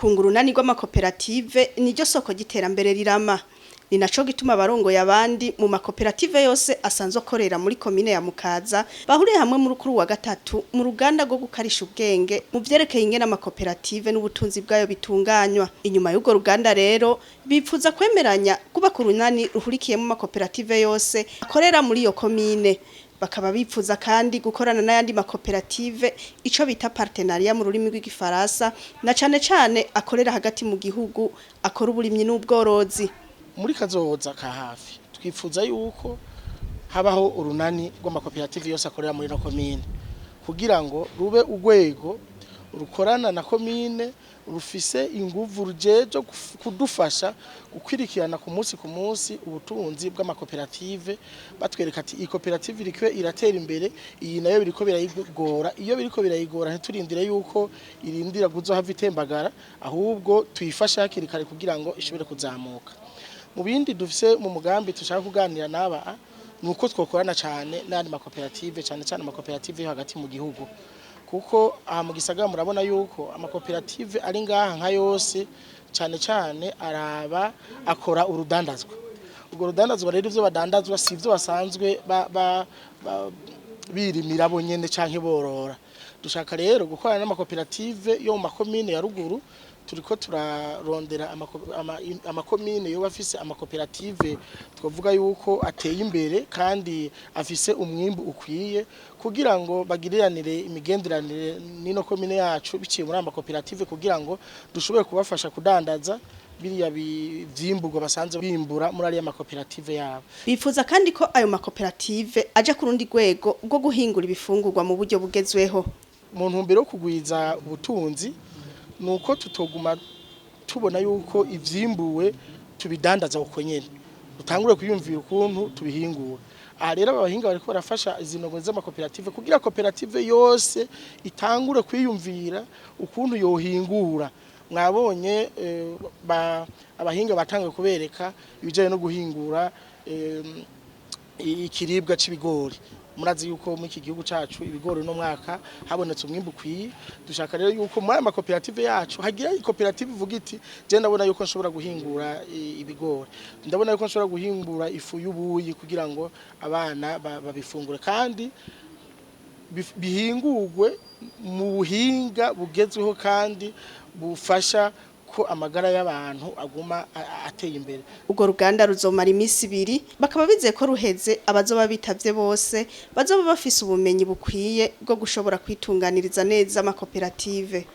kungurunani rw'amakoperative niryo soko giterambere rirama ni naco gituma abarongoye abandi mu makoperative yose asanzwe akorera muri komine ya Mukaza bahuriye hamwe muri kuri wa gatatu mu ruganda rwo gukarisha ubwenge mu vyerekeye ingene amakoperative n'ubutunzi bwayo bitunganywa. Inyuma y'ugo ruganda rero bipfuza kwemeranya kuba ku runani ruhurikiye mu makoperative yose akorera muri iyo komine. Bakaba bipfuza kandi gukorana n'ayandi makoperative ico bita partenariat mu rurimi rw'igifaransa na cane akorera hagati mu gihugu akora uburimyi n'ubworozi. Muri kazoza ka hafi twifuza yuko habaho urunani rw'amakoperative yose akorera muri no komine kugira ngo rube urwego rukorana na komine rufise inguvu rujeje kudufasha gukwirikirana ku munsi ubutunzi bw'amakoperative batwereka ati ikoperative irikwe iratera imbere iyi nayo biriko birayigora iyo biriko birayigora ntiturindire yuko irindira kuzohava itembagara ahubwo tuyifasha hakiri kare kugira ngo ishobore kuzamuka. Mu bindi dufise mu mugambi tushaka kuganira n'aba nuko twokorana cyane n'andi makoperative cyane amakoperative yo hagati mu gihugu kuko aha mu gisagara murabona yuko amakoperative ari ngaha nka yose cyane araba akora urudandazwa. Ubwo rudandazwa rero ivyo badandazwa sivyo basanzwe birimira bo nyene canke borora. Dushaka rero gukorana n'amakoperative yo mu makomine ya ruguru turiko turarondera amakomine yo bafise amakoperative twavuga yuko ateye imbere kandi afise umwimbu ukwiye kugira ngo bagiriranire imigenderanire nino komine yacu biciye muri amakoperative kugira ngo dushobore kubafasha kudandaza biriya vyimburwa basanze bimbura muri ari amakoperative yabo. Bifuza kandi ko ayo makoperative aje ku rundi rwego rwo guhingura ibifungurwa mu buryo bugezweho. Mu ntumbero yo kugwiza ubutunzi nuko tutoguma tubona yuko ivyimbuwe tubidandaza uko nyene utangure kuyumvira ukuntu tubihingura. Aha rero abahinga bariko barafasha izinogo z'amakoperative kugira koperative yose itangure kwiyumvira ukuntu yohingura. Mwabonye abahinga batangiye kubereka ibijanye no guhingura ikiribwa c'ibigori. Murazi yuko mu iki gihugu cacu ibigori no mwaka habonetse umwimbu kwiye. Dushaka rero yuko muri amakoperative yacu hagira ikoperative ivuga iti je ndabona yuko nshobora guhingura ibigori, ndabona yuko nshobora guhingura ifu y'ubuyi kugira ngo abana babifungure kandi bihingurwe mu buhinga bugezweho kandi bufasha ko amagara y'abantu aguma ateye imbere. Ugo ruganda ruzomara imisi 2 bakaba bizeye ko ruheze abazoba bitavye bose bazoba bafise ubumenyi bukwiye bwo gushobora kwitunganiriza neza amakoperative.